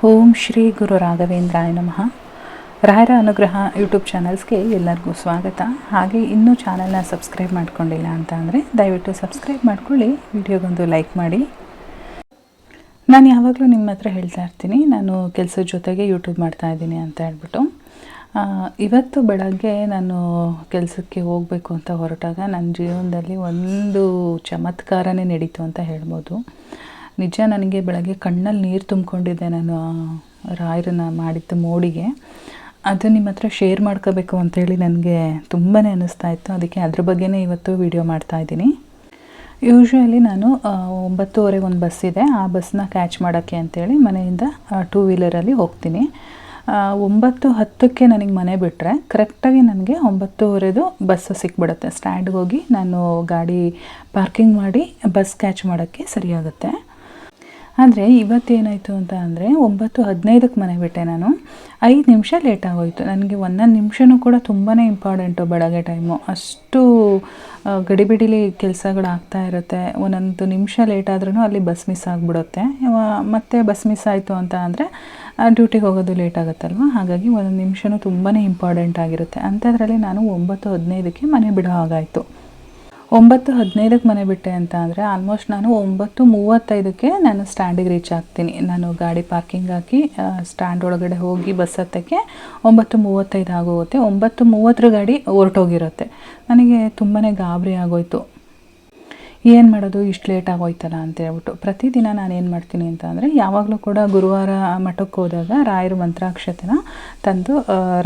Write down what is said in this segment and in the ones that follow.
ಓಂ ಶ್ರೀ ಗುರು ರಾಘವೇಂದ್ರಾಯ ನಮಃ. ರಾಯರ ಅನುಗ್ರಹ ಯೂಟ್ಯೂಬ್ ಚಾನಲ್ಸ್ಗೆ ಎಲ್ಲರಿಗೂ ಸ್ವಾಗತ. ಹಾಗೆ ಇನ್ನೂ ಚಾನಲ್ನ ಸಬ್ಸ್ಕ್ರೈಬ್ ಮಾಡ್ಕೊಂಡಿಲ್ಲ ಅಂತ ಅಂದರೆ ದಯವಿಟ್ಟು ಸಬ್ಸ್ಕ್ರೈಬ್ ಮಾಡ್ಕೊಳ್ಳಿ, ವಿಡಿಯೋಗೊಂದು ಲೈಕ್ ಮಾಡಿ. ನಾನು ಯಾವಾಗಲೂ ನಿಮ್ಮ ಹತ್ರ ಹೇಳ್ತಾ ಇರ್ತೀನಿ, ನಾನು ಕೆಲಸದ ಜೊತೆಗೆ ಯೂಟ್ಯೂಬ್ ಮಾಡ್ತಾಯಿದ್ದೀನಿ ಅಂತ ಹೇಳ್ಬಿಟ್ಟು. ಇವತ್ತು ಬೆಳಗ್ಗೆ ನಾನು ಕೆಲಸಕ್ಕೆ ಹೋಗಬೇಕು ಅಂತ ಹೊರಟಾಗ ನನ್ನ ಜೀವನದಲ್ಲಿ ಒಂದು ಚಮತ್ಕಾರನೇ ನಡೀತು ಅಂತ ಹೇಳ್ಬೋದು. ನಿಜ, ನನಗೆ ಬೆಳಗ್ಗೆ ಕಣ್ಣಲ್ಲಿ ನೀರು ತುಂಬಿಕೊಂಡಿದ್ದೆ. ನಾನು ರಾಯರನ್ನ ಮಾಡಿದ್ದ ಮೋಡಿಗೆ ಅದು ನಿಮ್ಮ ಹತ್ರ ಶೇರ್ ಮಾಡ್ಕೋಬೇಕು ಅಂತೇಳಿ ನನಗೆ ತುಂಬಾ ಅನ್ನಿಸ್ತಾ ಇತ್ತು. ಅದಕ್ಕೆ ಅದ್ರ ಬಗ್ಗೆನೇ ಇವತ್ತು ವಿಡಿಯೋ ಮಾಡ್ತಾಯಿದ್ದೀನಿ. ಯೂಶ್ವಲಿ ನಾನು 9:30 ಒಂದು ಬಸ್ ಇದೆ, ಆ ಬಸ್ನ ಕ್ಯಾಚ್ ಮಾಡೋಕ್ಕೆ ಅಂತೇಳಿ ಮನೆಯಿಂದ 2 ವೀಲರಲ್ಲಿ ಹೋಗ್ತೀನಿ. 9:10ಕ್ಕೆ ನನಗೆ ಮನೆ ಬಿಟ್ಟರೆ ಕರೆಕ್ಟಾಗಿ ನನಗೆ 9:15 ಬಸ್ಸು ಸಿಕ್ಬಿಡುತ್ತೆ. ಸ್ಟ್ಯಾಂಡ್ಗೆ ಹೋಗಿ ನಾನು ಗಾಡಿ ಪಾರ್ಕಿಂಗ್ ಮಾಡಿ ಬಸ್ ಕ್ಯಾಚ್ ಮಾಡೋಕ್ಕೆ ಸರಿಯಾಗುತ್ತೆ. ಆದರೆ ಇವತ್ತೇನಾಯಿತು ಅಂತ ಅಂದರೆ 9:15ಕ್ಕೆ ಮನೆ ಬಿಟ್ಟೆ. ನಾನು 5 ನಿಮಿಷ ಲೇಟ್ ಆಗೋಯಿತು. ನನಗೆ ಒಂದೊಂದು ನಿಮಿಷವೂ ಕೂಡ ತುಂಬಾ ಇಂಪಾರ್ಟೆಂಟು ಬೆಳಗ್ಗೆ ಟೈಮು. ಅಷ್ಟು ಗಡಿಬಿಡಿಲಿ ಕೆಲಸಗಳಾಗ್ತಾ ಇರುತ್ತೆ. ಒಂದೊಂದು ನಿಮಿಷ ಲೇಟ್ ಆದ್ರೂ ಅಲ್ಲಿ ಬಸ್ ಮಿಸ್ ಆಗಿಬಿಡುತ್ತೆ. ಮತ್ತು ಬಸ್ ಮಿಸ್ ಆಯಿತು ಅಂತ ಅಂದರೆ ಡ್ಯೂಟಿಗೆ ಹೋಗೋದು ಲೇಟ್ ಆಗುತ್ತಲ್ವ. ಹಾಗಾಗಿ ಒಂದೊಂದು ನಿಮಿಷವೂ ತುಂಬಾ ಇಂಪಾರ್ಟೆಂಟ್ ಆಗಿರುತ್ತೆ. ಅಂಥದ್ರಲ್ಲಿ ನಾನು 9:15ಕ್ಕೆ ಮನೆ ಬಿಡೋ ಹಾಗಾಯಿತು. 9:15ಕ್ಕೆ ಮನೆ ಬಿಟ್ಟೆ ಅಂತ ಅಂದರೆ ಆಲ್ಮೋಸ್ಟ್ ನಾನು 9:35ಕ್ಕೆ ನಾನು ಸ್ಟ್ಯಾಂಡಿಗೆ ರೀಚ್ ಆಗ್ತೀನಿ. ನಾನು ಗಾಡಿ ಪಾರ್ಕಿಂಗ್ ಹಾಕಿ ಸ್ಟ್ಯಾಂಡ್ ಒಳಗಡೆ ಹೋಗಿ ಬಸ್ ಹತ್ತಕ್ಕೆ 9:35 ಆಗೋಗುತ್ತೆ. 9:30 ಗಾಡಿ ಹೊರಟೋಗಿರುತ್ತೆ. ನನಗೆ ತುಂಬಾ ಗಾಬರಿ ಆಗೋಯಿತು. ಏನು ಮಾಡೋದು, ಇಷ್ಟು ಲೇಟ್ ಆಗೋಯ್ತಲ್ಲ ಅಂತ ಹೇಳ್ಬಿಟ್ಟು. ಪ್ರತಿದಿನ ನಾನು ಏನು ಮಾಡ್ತೀನಿ ಅಂತ ಅಂದರೆ, ಯಾವಾಗಲೂ ಕೂಡ ಗುರುವಾರ ಮಠಕ್ಕೆ ಹೋದಾಗ ರಾಯರ ಮಂತ್ರಾಕ್ಷತೆನ ತಂದು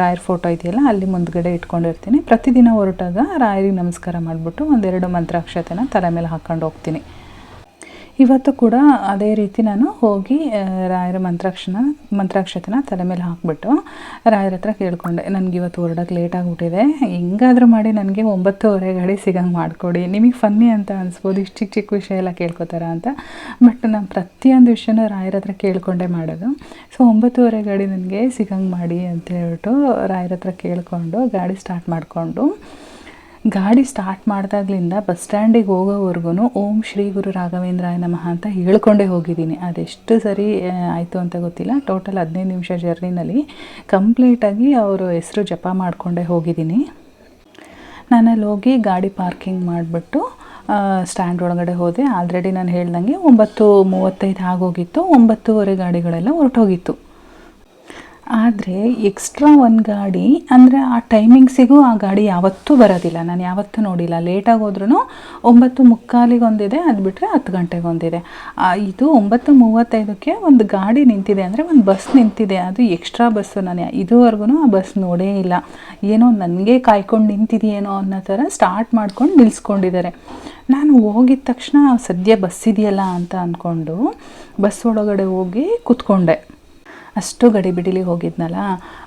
ರಾಯರ ಫೋಟೋ ಇದೆಯಲ್ಲ ಅಲ್ಲಿ ಮುಂದ್ಗಡೆ ಇಟ್ಕೊಂಡಿರ್ತೀನಿ. ಪ್ರತಿದಿನ ಹೊರಟಾಗ ರಾಯರಿಗೆ ನಮಸ್ಕಾರ ಮಾಡಿಬಿಟ್ಟು 1-2 ಮಂತ್ರಾಕ್ಷತೆನ ತಲೆ ಮೇಲೆ ಹಾಕ್ಕೊಂಡು ಹೋಗ್ತೀನಿ. ಇವತ್ತು ಕೂಡ ಅದೇ ರೀತಿ ನಾನು ಹೋಗಿ ರಾಯರ ಮಂತ್ರಾಕ್ಷತೆನ ತಲೆ ಮೇಲೆ ಹಾಕ್ಬಿಟ್ಟು ರಾಯರ ಹತ್ರ ಕೇಳ್ಕೊಂಡೆ, ನನಗಿವತ್ತು ಹೊರಡೋಕ್ಕೆ ಲೇಟ್ ಆಗಿಬಿಟ್ಟಿದೆ, ಹೆಂಗಾದರೂ ಮಾಡಿ ನನಗೆ 9:30 ಗಾಡಿ ಸಿಗಂಗೆ ಮಾಡಿಕೊಡಿ. ನಿಮಗೆ ಫನ್ನಿ ಅಂತ ಅನಿಸ್ಬೋದು, ಇಷ್ಟು ಚಿಕ್ಕ ಚಿಕ್ಕ ವಿಷಯ ಎಲ್ಲ ಕೇಳ್ಕೊತಾರ ಅಂತ. ಬಟ್ ನಾನು ಪ್ರತಿಯೊಂದು ವಿಷಯನೂ ರಾಯರ ಹತ್ರ ಕೇಳ್ಕೊಂಡೇ ಮಾಡೋದು. ಸೊ 9:30 ಗಾಡಿ ನನಗೆ ಸಿಗಂಗೆ ಮಾಡಿ ಅಂತ ಹೇಳ್ಬಿಟ್ಟು ರಾಯರ ಹತ್ರ ಕೇಳಿಕೊಂಡು ಗಾಡಿ ಸ್ಟಾರ್ಟ್ ಮಾಡಿದಾಗಲಿಂದ ಬಸ್ ಸ್ಟ್ಯಾಂಡಿಗೆ ಹೋಗೋವರೆಗೂ ಓಂ ಶ್ರೀ ಗುರು ರಾಘವೇಂದ್ರಾಯ ನಮಃ ಅಂತ ಹೇಳ್ಕೊಂಡೇ ಹೋಗಿದ್ದೀನಿ. ಅದೆಷ್ಟು ಸರಿ ಆಯಿತು ಅಂತ ಗೊತ್ತಿಲ್ಲ. ಟೋಟಲ್ 15 ನಿಮಿಷ ಜರ್ನಿನಲ್ಲಿ ಕಂಪ್ಲೀಟಾಗಿ ಅವರು ಹೆಸರು ಜಪ ಮಾಡಿಕೊಂಡೇ ಹೋಗಿದ್ದೀನಿ. ನಾನಲ್ಲಿ ಹೋಗಿ ಗಾಡಿ ಪಾರ್ಕಿಂಗ್ ಮಾಡಿಬಿಟ್ಟು ಸ್ಟ್ಯಾಂಡ್ ಒಳಗಡೆ ಹೋದೆ. ಆಲ್ರೆಡಿ ನಾನು ಹೇಳ್ದಂಗೆ 9:35 ಆಗೋಗಿತ್ತು. 9:30 ಗಾಡಿಗಳೆಲ್ಲ ಹೊರಟೋಗಿತ್ತು. ಆದರೆ ಎಕ್ಸ್ಟ್ರಾ ಒಂದು ಗಾಡಿ ಅಂದರೆ ಆ ಟೈಮಿಂಗ್ಸಿಗೂ ಆ ಗಾಡಿ ಯಾವತ್ತೂ ಬರೋದಿಲ್ಲ. ನಾನು ಯಾವತ್ತೂ ನೋಡಿಲ್ಲ. ಲೇಟಾಗಿ ಹೋದ್ರೂ 9:45 ಒಂದಿದೆ, ಅದು ಬಿಟ್ಟರೆ 10 ಗಂಟೆಗೆ ಒಂದಿದೆ. ಇದು 9:35ಕ್ಕೆ ಒಂದು ಗಾಡಿ ನಿಂತಿದೆ, ಅಂದರೆ ಒಂದು ಬಸ್ ನಿಂತಿದೆ. ಅದು ಎಕ್ಸ್ಟ್ರಾ ಬಸ್ಸು. ನಾನು ಇದುವರೆಗೂ ಆ ಬಸ್ ನೋಡೇ ಇಲ್ಲ. ಏನೋ ನನಗೆ ಕಾಯ್ಕೊಂಡು ನಿಂತಿದೆಯೇನೋ ಅನ್ನೋ ಥರ ಸ್ಟಾರ್ಟ್ ಮಾಡ್ಕೊಂಡು ನಿಲ್ಲಿಸ್ಕೊಂಡಿದ್ದಾರೆ. ನಾನು ಹೋಗಿದ ತಕ್ಷಣ ಸದ್ಯ ಬಸ್ ಇದೆಯಲ್ಲ ಅಂತ ಅಂದ್ಕೊಂಡು ಬಸ್ ಒಳಗಡೆ ಹೋಗಿ ಕೂತ್ಕೊಂಡೆ. ಅಷ್ಟು ಗಡಿಬಿಡಿಲಿ ಹೋಗಿದ್ನಲ್ಲ,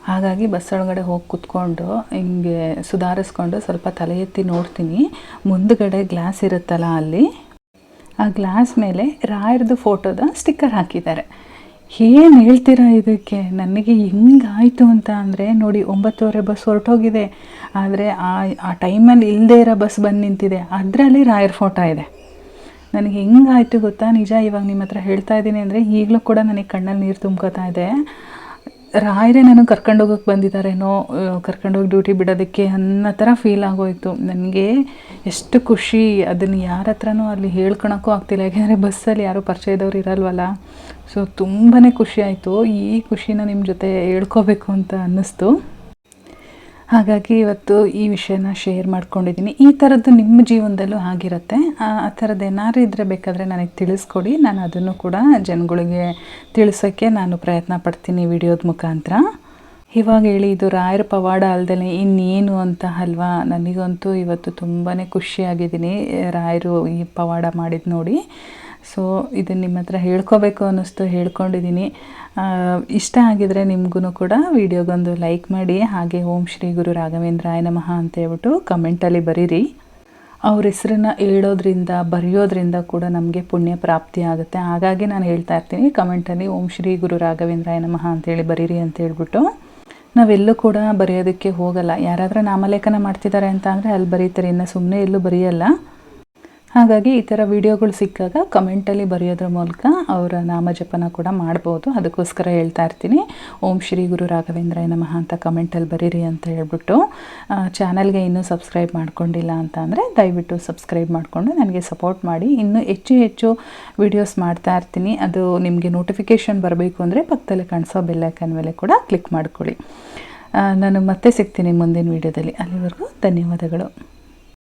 ಹಾಗಾಗಿ ಬಸ್ ಒಳಗಡೆ ಹೋಗಿ ಕೂತ್ಕೊಂಡು ಹಿಂಗೆ ಸುಧಾರಿಸ್ಕೊಂಡು ಸ್ವಲ್ಪ ತಲೆ ಎತ್ತಿ ನೋಡ್ತೀನಿ. ಮುಂದುಗಡೆ ಗ್ಲಾಸ್ ಇರುತ್ತಲ್ಲ, ಅಲ್ಲಿ ಆ ಗ್ಲಾಸ್ ಮೇಲೆ ರಾಯರದು ಫೋಟೋದ ಸ್ಟಿಕ್ಕರ್ ಹಾಕಿದ್ದಾರೆ. ಏನು ಹೇಳ್ತೀರಾ ಇದಕ್ಕೆ? ನನಗೆ ಹೆಂಗಾಯಿತು ಅಂತ ಅಂದರೆ, ನೋಡಿ 9:30 ಬಸ್ ಹೊರಟೋಗಿದೆ, ಆದರೆ ಆ ಟೈಮಲ್ಲಿ ಇಲ್ಲದೇ ಇರೋ ಬಸ್ ಬಂದು ನಿಂತಿದೆ, ಅದರಲ್ಲಿ ರಾಯರ ಫೋಟೋ ಇದೆ. ನನಗೆ ಹೆಂಗಾಯಿತು ಗೊತ್ತಾ? ನಿಜ ಇವಾಗ ನಿಮ್ಮ ಹತ್ರ ಹೇಳ್ತಾ ಇದ್ದೀನಿ ಅಂದರೆ ಈಗಲೂ ಕೂಡ ನನಗೆ ಕಣ್ಣಲ್ಲಿ ನೀರು ತುಂಬ್ಕೋತಾ ಇದೆ. ರಾಯರೇ ನನಗೆ ಕರ್ಕೊಂಡೋಗಕ್ಕೆ ಬಂದಿದ್ದಾರೇನೋ, ಕರ್ಕೊಂಡೋಗಿ ಡ್ಯೂಟಿ ಬಿಡೋದಕ್ಕೆ ಅನ್ನೋ ಥರ ಫೀಲ್ ಆಗೋಯಿತು. ನನಗೆ ಎಷ್ಟು ಖುಷಿ, ಅದನ್ನು ಯಾರ ಹತ್ರನೂ ಅಲ್ಲಿ ಹೇಳ್ಕೊಳಕ್ಕೂ ಆಗ್ತಿಲ್ಲ. ಯಾಕೆಂದರೆ ಬಸ್ಸಲ್ಲಿ ಯಾರೂ ಪರಿಚಯದವ್ರು ಇರಲ್ವಲ್ಲ. ಸೊ ತುಂಬಾ ಖುಷಿ ಆಯಿತು. ಈ ಖುಷಿನ ನಿಮ್ಮ ಜೊತೆ ಹೇಳ್ಕೋಬೇಕು ಅಂತ ಅನ್ನಿಸ್ತು. ಹಾಗಾಗಿ ಇವತ್ತು ಈ ವಿಷಯನ ಶೇರ್ ಮಾಡ್ಕೊಂಡಿದ್ದೀನಿ. ಈ ಥರದ್ದು ನಿಮ್ಮ ಜೀವನದಲ್ಲೂ ಆಗಿರುತ್ತೆ. ಆ ಥರದ್ದು ಏನಾದ್ರು ಇದ್ದರೆ ಬೇಕಾದರೆ ನನಗೆ ತಿಳಿಸ್ಕೊಡಿ. ನಾನು ಅದನ್ನು ಕೂಡ ಜನಗಳಿಗೆ ತಿಳಿಸೋಕ್ಕೆ ನಾನು ಪ್ರಯತ್ನ ಪಡ್ತೀನಿ ವಿಡಿಯೋದ ಮುಖಾಂತರ. ಇವಾಗ ಹೇಳಿ, ಇದು ರಾಯರ ಪವಾಡ ಅಲ್ದೇ ಇನ್ನೇನು ಅಂತ ಅಲ್ವಾ? ನನಗಂತೂ ಇವತ್ತು ತುಂಬಾ ಖುಷಿಯಾಗಿದ್ದೀನಿ ರಾಯರು ಈ ಪವಾಡ ಮಾಡಿದ್ದು ನೋಡಿ. ಸೊ ಇದನ್ನು ನಿಮ್ಮ ಹತ್ರ ಹೇಳ್ಕೋಬೇಕು ಅನ್ನಿಸ್ತು, ಹೇಳ್ಕೊಂಡಿದ್ದೀನಿ. ಇಷ್ಟ ಆಗಿದರೆ ನಿಮಗೂ ಕೂಡ ವಿಡಿಯೋಗೊಂದು ಲೈಕ್ ಮಾಡಿ. ಹಾಗೆ ಓಂ ಶ್ರೀ ಗುರು ರಾಘವೇಂದ್ರಾಯ ನಮಃ ಅಂತ ಹೇಳ್ಬಿಟ್ಟು ಕಮೆಂಟಲ್ಲಿ ಬರೀರಿ. ಅವ್ರ ಹೆಸರನ್ನ ಹೇಳೋದ್ರಿಂದ ಬರೆಯೋದ್ರಿಂದ ಕೂಡ ನಮಗೆ ಪುಣ್ಯ ಪ್ರಾಪ್ತಿ ಆಗುತ್ತೆ. ಹಾಗಾಗಿ ನಾನು ಹೇಳ್ತಾ ಇರ್ತೀನಿ ಕಮೆಂಟಲ್ಲಿ ಓಂ ಶ್ರೀ ಗುರು ರಾಘವೇಂದ್ರಾಯ ನಮಃ ಅಂತೇಳಿ ಬರೀರಿ ಅಂತ ಹೇಳ್ಬಿಟ್ಟು. ನಾವೆಲ್ಲೂ ಕೂಡ ಬರೆಯೋದಕ್ಕೆ ಹೋಗಲ್ಲ. ಯಾರಾದರೂ ನಾಮಲೇಖನ ಮಾಡ್ತಿದ್ದಾರೆ ಅಂತ ಅಂದರೆ ಅಲ್ಲಿ ಬರೀತಾರೆ, ಇನ್ನು ಸುಮ್ಮನೆ ಎಲ್ಲೂ ಬರೆಯಲ್ಲ. ಹಾಗಾಗಿ ಈ ಥರ ವಿಡಿಯೋಗಳು ಸಿಕ್ಕಾಗ ಕಮೆಂಟಲ್ಲಿ ಬರೆಯೋದ್ರ ಮೂಲಕ ಅವರ ನಾಮಜಪನ ಕೂಡ ಮಾಡ್ಬೋದು. ಅದಕ್ಕೋಸ್ಕರ ಹೇಳ್ತಾ ಇರ್ತೀನಿ, ಓಂ ಶ್ರೀ ಗುರು ರಾಘವೇಂದ್ರಾಯ ನಮಃ ಅಂತ ಕಮೆಂಟಲ್ಲಿ ಬರೀರಿ ಅಂತ ಹೇಳ್ಬಿಟ್ಟು. ಚಾನಲ್ಗೆ ಇನ್ನೂ ಸಬ್ಸ್ಕ್ರೈಬ್ ಮಾಡ್ಕೊಂಡಿಲ್ಲ ಅಂತ ಅಂದರೆ ದಯವಿಟ್ಟು ಸಬ್ಸ್ಕ್ರೈಬ್ ಮಾಡಿಕೊಂಡು ನನಗೆ ಸಪೋರ್ಟ್ ಮಾಡಿ. ಇನ್ನೂ ಹೆಚ್ಚು ಹೆಚ್ಚು ವಿಡಿಯೋಸ್ ಮಾಡ್ತಾ ಇರ್ತೀನಿ. ಅದು ನಿಮಗೆ ನೋಟಿಫಿಕೇಷನ್ ಬರಬೇಕು ಅಂದರೆ ಪಕ್ಕದಲ್ಲೇ ಕಾಣಿಸೋ ಬೆಲ್ ಐಕಾನ್ ಮೇಲೆ ಕೂಡ ಕ್ಲಿಕ್ ಮಾಡ್ಕೊಳ್ಳಿ. ನಾನು ಮತ್ತೆ ಸಿಗ್ತೀನಿ ಮುಂದಿನ ವಿಡಿಯೋದಲ್ಲಿ. ಅಲ್ಲಿವರೆಗೂ ಧನ್ಯವಾದಗಳು.